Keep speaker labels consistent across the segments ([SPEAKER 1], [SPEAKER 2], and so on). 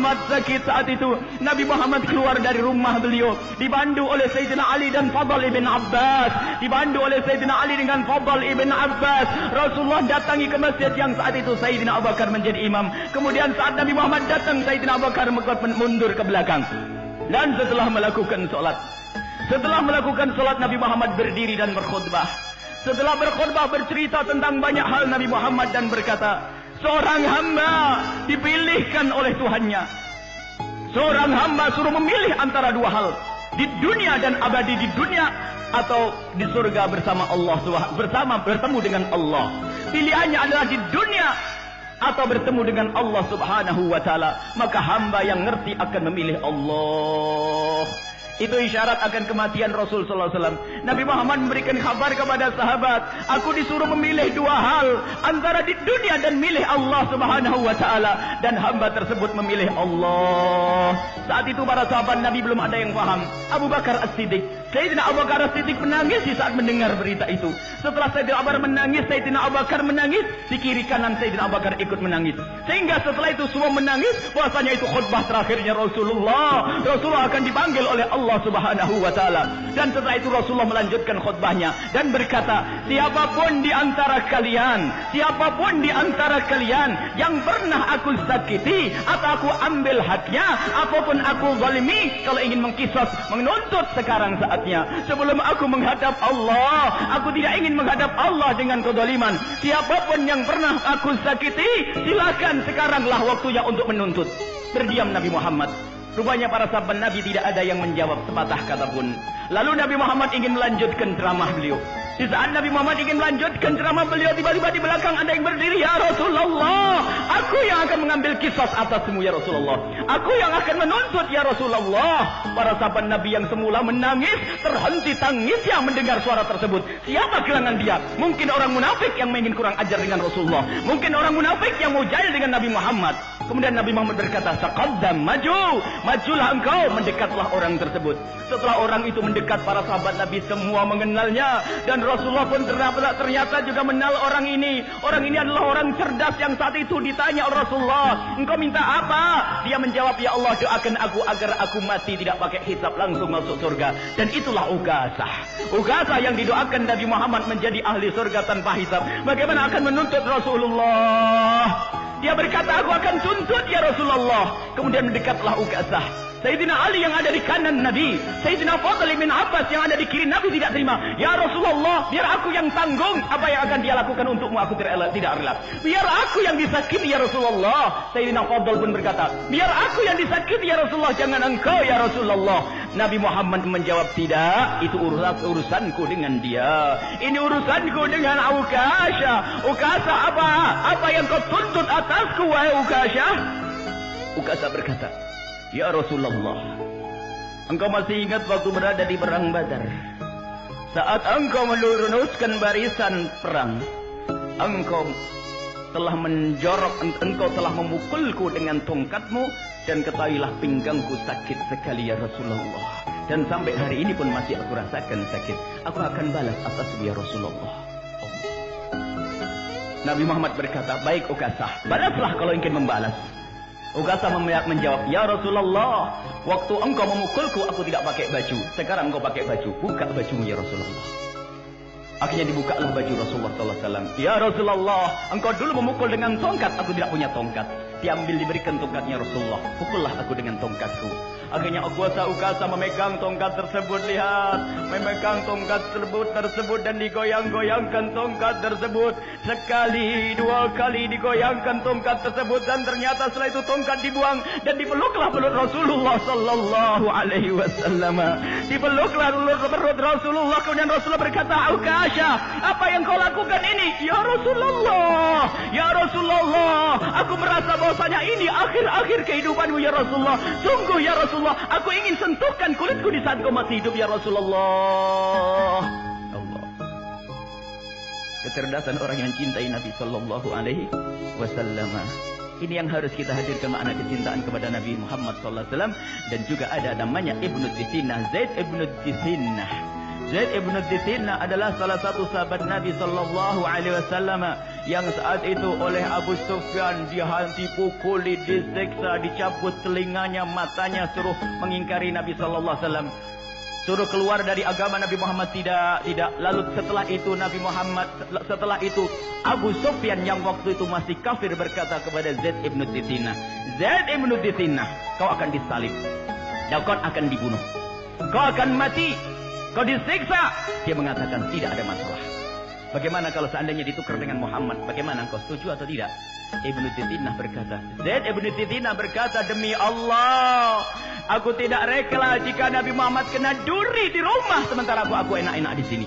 [SPEAKER 1] Muhammad sakit saat itu. Nabi Muhammad keluar dari rumah beliau, dibantu oleh Sayyidina Ali dan Fadl ibn Abbas. Dibantu oleh Sayyidina Ali dengan Fadl ibn Abbas. Rasulullah datangi ke masjid yang saat itu Sayyidina Abu Bakar menjadi imam. Kemudian saat Nabi Muhammad datang, Sayyidina Abu Bakar mundur ke belakang. Dan setelah melakukan solat, Nabi Muhammad berdiri dan berkhutbah. Setelah berkhutbah bercerita tentang banyak hal Nabi Muhammad dan berkata, seorang hamba dipilihkan oleh Tuhannya. Seorang hamba suruh memilih antara dua hal, di dunia dan abadi di dunia, atau di surga bersama Allah, bertemu dengan Allah. Pilihannya adalah di dunia atau bertemu dengan Allah Subhanahu wa taala. Maka hamba yang ngerti akan memilih Allah. Itu isyarat akan kematian Rasul sallallahu alaihi wasallam. Nabi Muhammad memberikan kabar kepada sahabat, aku disuruh memilih dua hal, antara di dunia dan milih Allah Subhanahu wa taala, dan hamba tersebut memilih Allah. Saat itu para sahabat Nabi belum ada yang paham. Abu Bakar As-Siddiq, Sayyidina Abu Bakar As-Siddiq menangis di saat mendengar berita itu. Setelah Sayyidina Abu Bakar menangis, Sayyidina Abu Bakar menangis, di kiri kanan Sayyidina Abu Bakar ikut menangis. Sehingga setelah itu semua menangis, bahwasanya itu khutbah terakhirnya Rasulullah. Rasulullah akan dipanggil oleh Allah Subhanahu wa taala. Dan setelah itu Rasulullah melanjutkan khutbahnya dan berkata, siapapun di antara kalian yang pernah aku sakiti atau aku ambil haknya ataupun aku zalimi, kalau ingin mengkisos, menuntut sekarang saatnya. Sebelum aku menghadap Allah, aku tidak ingin menghadap Allah dengan kezaliman. Siapapun yang pernah aku sakiti, silakan sekaranglah waktunya untuk menuntut. Berdiam Nabi Muhammad. Rupanya para sahabat Nabi tidak ada yang menjawab sepatah kata pun. Lalu Nabi Muhammad ingin melanjutkan ceramah beliau. Di saat Nabi Muhammad ingin melanjutkan ceramah beliau, tiba-tiba di belakang ada yang berdiri, ya Rasulullah, aku yang akan mengambil kisah atasmu ya Rasulullah. Aku yang akan menuntut ya Rasulullah. Para sahabat Nabi yang semula menangis, terhenti tangisnya mendengar suara tersebut. Siapa gerangan dia? Mungkin orang munafik yang ingin kurang ajar dengan Rasulullah. Mungkin orang munafik yang mau jahil dengan Nabi Muhammad. Kemudian Nabi Muhammad berkata, taqaddam, majulah engkau. Mendekatlah orang tersebut. Setelah orang itu mendekat, para sahabat Nabi semua mengenalnya. Dan Rasulullah pun ternyata juga mengenal orang ini. Orang ini adalah orang cerdas yang saat itu ditanya oleh Rasulullah, engkau minta apa? Dia menjawab, ya Allah, doakan aku agar aku mati tidak pakai hisab, langsung masuk surga. Dan itulah Ukasah yang didoakan Nabi Muhammad menjadi ahli surga tanpa hisab. Bagaimana akan menuntut Rasulullah? Dia berkata, aku akan tuntut ya Rasulullah. Kemudian mendekatlah Ukasah. Sayyidina Ali yang ada di kanan Nabi, Sayyidina Fadl bin Abbas yang ada di kiri Nabi tidak terima. Ya Rasulullah, biar aku yang tanggung. Apa yang akan dia lakukan untukmu, aku tidak rela. Biar aku yang disakiti ya Rasulullah. Sayyidina Fadl pun berkata, biar aku yang disakiti ya Rasulullah, jangan engkau ya Rasulullah. Nabi Muhammad menjawab, tidak, itu urusanku dengan dia. Ini urusanku dengan Ukasah. Ukasah apa? Apa yang kau tuntut atasku wahai Ukasah? Ukasah berkata, ya Rasulullah, engkau masih ingat waktu berada di perang Badar? Saat engkau meluruskan barisan perang, engkau telah engkau telah memukulku dengan tongkatmu, dan ketahuilah pinggangku sakit sekali ya Rasulullah. Dan sampai hari ini pun masih aku rasakan sakit. Aku akan balas atasmu ya Rasulullah. Nabi Muhammad berkata, baik Ukasah, balaslah kalau ingin membalas. Ukasah menjawab, ya Rasulullah, waktu engkau memukulku aku tidak pakai baju. Sekarang engkau pakai baju, buka bajumu ya Rasulullah. Akhirnya dibukalah baju Rasulullah SAW. Ya Rasulullah, engkau dulu memukul dengan tongkat, aku tidak punya tongkat. Diambil, diberikan tongkatnya Rasulullah. Pukullah aku dengan tongkatku. Akhirnya Ukasah memegang tongkat tersebut. Lihat, memegang tongkat tersebut dan digoyang-goyangkan tongkat tersebut. Sekali, dua kali digoyangkan tongkat tersebut, dan ternyata setelah itu tongkat dibuang dan dipeluklah perut Rasulullah sallallahu alaihi wasallam. Dipeluklah perut Rasulullah. Kemudian Rasulullah berkata, Ukasah, apa yang kau lakukan ini? Ya Rasulullah, aku merasa bahwasanya ini akhir-akhir kehidupanmu ya Rasulullah. Sungguh ya Rasulullah, aku ingin sentuhkan kulitku di saat kau masih hidup ya Rasulullah. Allah. Kecerdasan orang yang cintai Nabi sallallahu alaihi wasallam. Ini yang harus kita hadirkan, makna kecintaan kepada Nabi Muhammad sallallahu alaihi wasallam. Dan juga ada namanya Ibnu Dithinah, Zaid Ibnu Dithinah. Zaid Ibnu Dithinah adalah salah satu sahabat Nabi sallallahu alaihi wasallam yang saat itu oleh Abu Sufyan dipukuli, disiksa, dicabut telinganya, matanya, suruh mengingkari Nabi sallallahu alaihi wasallam. Suruh keluar dari agama Nabi Muhammad, tidak. Lalu setelah itu Abu Sufyan yang waktu itu masih kafir berkata kepada Zaid ibn Tithinah, Zaid ibn Tithinah, kau akan disalib, dan kau akan dibunuh, kau akan mati, kau disiksa. Dia mengatakan tidak ada masalah. Bagaimana kalau seandainya ditukar dengan Muhammad? Bagaimana, engkau setuju atau tidak? Ibnu Tithinah berkata, Zaid ibnu Tithinah berkata, demi Allah, aku tidak rela jika Nabi Muhammad kena duri di rumah sementara aku enak-enak di sini.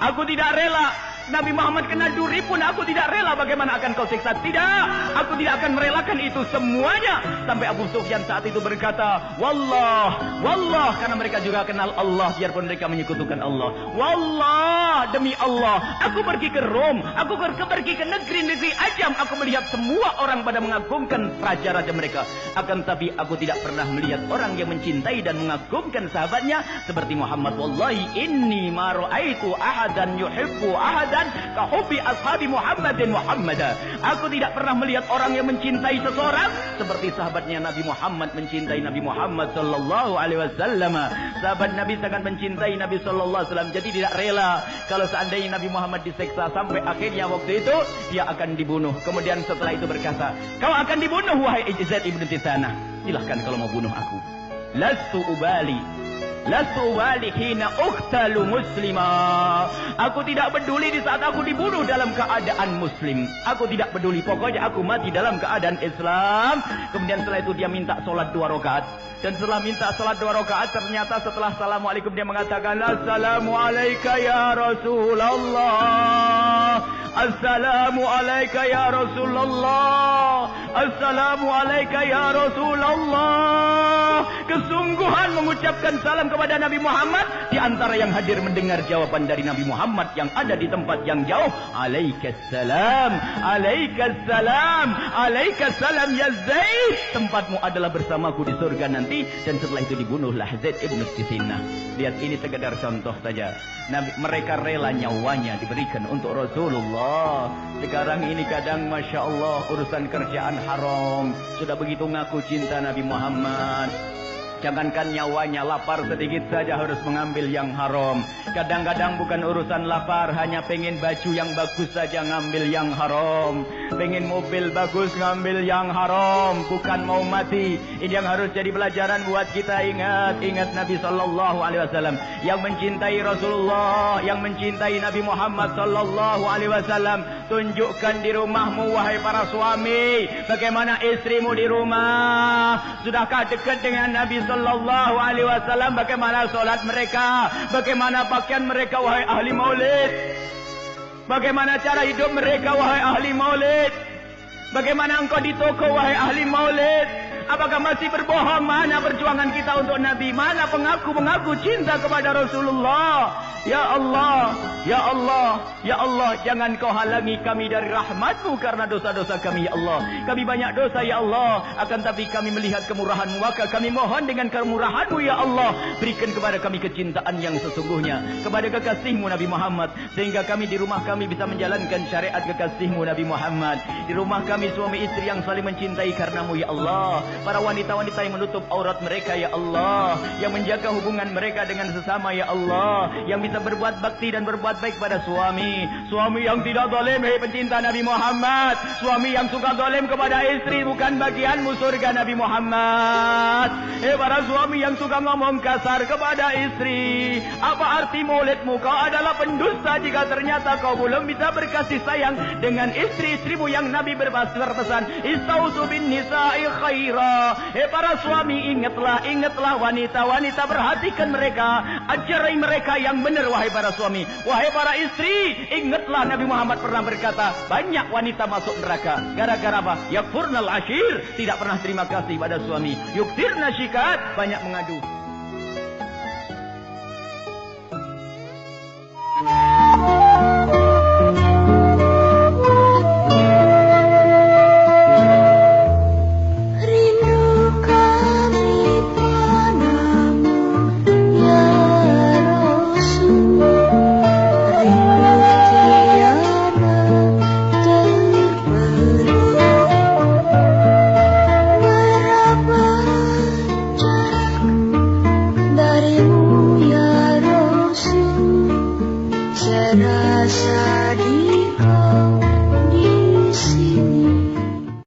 [SPEAKER 1] Aku tidak rela Nabi Muhammad kena duri pun aku tidak rela. Bagaimana akan kau siksa? Tidak, aku tidak akan merelakan itu semuanya. Sampai Abu Sufyan saat itu berkata, Wallah, karena mereka juga kenal Allah biarpun mereka menyekutukan Allah. Wallah, demi Allah, aku pergi ke Rom, aku pergi ke negeri-negeri ajam, aku melihat semua orang pada mengagungkan raja-raja mereka. Akan tapi aku tidak pernah melihat orang yang mencintai dan mengagungkan sahabatnya seperti Muhammad. Wallahi inni ma ra'aitu ahadan yuhibbu ahadan kahubbi ashabi Muhammadin Muhammada. Aku tidak pernah melihat orang yang mencintai seseorang seperti sahabatnya Nabi Muhammad mencintai Nabi Muhammad sallallahu alaihi wasallam. Sahabat Nabi sangat mencintai Nabi sallallahu alaihi wasallam, jadi tidak rela kalau seandainya Nabi Muhammad diseksa, sampai akhirnya waktu itu dia akan dibunuh. Kemudian setelah itu berkata, kau akan dibunuh wahai Zaid ibn Tithanah. Silahkan kalau mau bunuh aku. Lastu ubali hina uqtalu muslimah. Aku tidak peduli di saat aku dibunuh dalam keadaan muslim. Aku tidak peduli, pokoknya aku mati dalam keadaan Islam. Kemudian setelah itu dia minta sholat 2 rakaat. Dan setelah minta sholat 2 rakaat, ternyata setelah assalamualaikum dia mengatakan, Assalamualaikum ya Rasulullah, Assalamualaikum ya Rasulullah, Assalamualaikum ya Rasulullah. Kesungguhan mengucapkan salam kepada Nabi Muhammad. Di antara yang hadir mendengar jawaban dari Nabi Muhammad yang ada di tempat yang jauh, Alaikassalam, Alaikassalam, Alaikassalam ya Zaid, tempatmu adalah bersamaku di surga nanti. Dan setelah itu dibunuhlah Zaid ibn Tithinah. Lihat, ini sekedar contoh saja. Mereka rela nyawanya diberikan untuk Rasulullah. Sekarang ini kadang Masya Allah urusan kerjaan haram, sudah begitu ngaku cinta Nabi Muhammad. Jangankan nyawanya, lapar sedikit saja harus mengambil yang haram. Kadang-kadang bukan urusan lapar, hanya pengen baju yang bagus saja ngambil yang haram. Pengen mobil bagus ngambil yang haram. Bukan mau mati. Ini yang harus jadi pelajaran buat kita. Ingat Nabi sallallahu alaihi wasallam yang mencintai Rasulullah, yang mencintai Nabi Muhammad sallallahu alaihi wasallam. Tunjukkan di rumahmu wahai para suami, bagaimana istrimu di rumah. Sudahkah dekat dengan Nabi sallallahu alaihi wasallam? Bagaimana solat mereka? Bagaimana pakaian mereka wahai ahli maulid? Bagaimana cara hidup mereka wahai ahli maulid? Bagaimana engkau di toko wahai ahli maulid? Apakah masih berbohong? Mana perjuangan kita untuk Nabi? Mana mengaku cinta kepada Rasulullah? Ya Allah, Ya Allah, Ya Allah, jangan kau halangi kami dari rahmat-Mu karena dosa-dosa kami, Ya Allah. Kami banyak dosa, Ya Allah. Akan tapi kami melihat kemurahan-Mu, maka kami mohon dengan kemurahan-Mu, Ya Allah. Berikan kepada kami kecintaan yang sesungguhnya kepada kekasih-Mu Nabi Muhammad, sehingga kami di rumah kami bisa menjalankan syariat kekasih-Mu Nabi Muhammad. Di rumah kami suami istri yang saling mencintai karena-Mu, Ya Allah. Para wanita-wanita yang menutup aurat mereka, Ya Allah. Yang menjaga hubungan mereka dengan sesama, Ya Allah. Yang bisa berbuat bakti dan berbuat baik pada suami. Suami yang tidak zalim, hei pencinta Nabi Muhammad. Suami yang suka zalim kepada istri, bukan bagianmu surga Nabi Muhammad. Hei para suami yang suka ngomong kasar kepada istri, apa arti maulidmu? Kau adalah pendusta jika ternyata kau belum bisa berkasih sayang dengan istri-istrimu yang Nabi berpesan, Istausu bin nisa'i khaira. Hei para suami, ingatlah wanita-wanita, perhatikan mereka, ajari mereka yang benar. Wahai para suami, wahai para istri, ingatlah Nabi Muhammad pernah berkata, banyak wanita masuk neraka gara-gara apa? Yakfurnal ashir, tidak pernah terima kasih pada suami. Yuktirna syikat, banyak mengadu.
[SPEAKER 2] terasa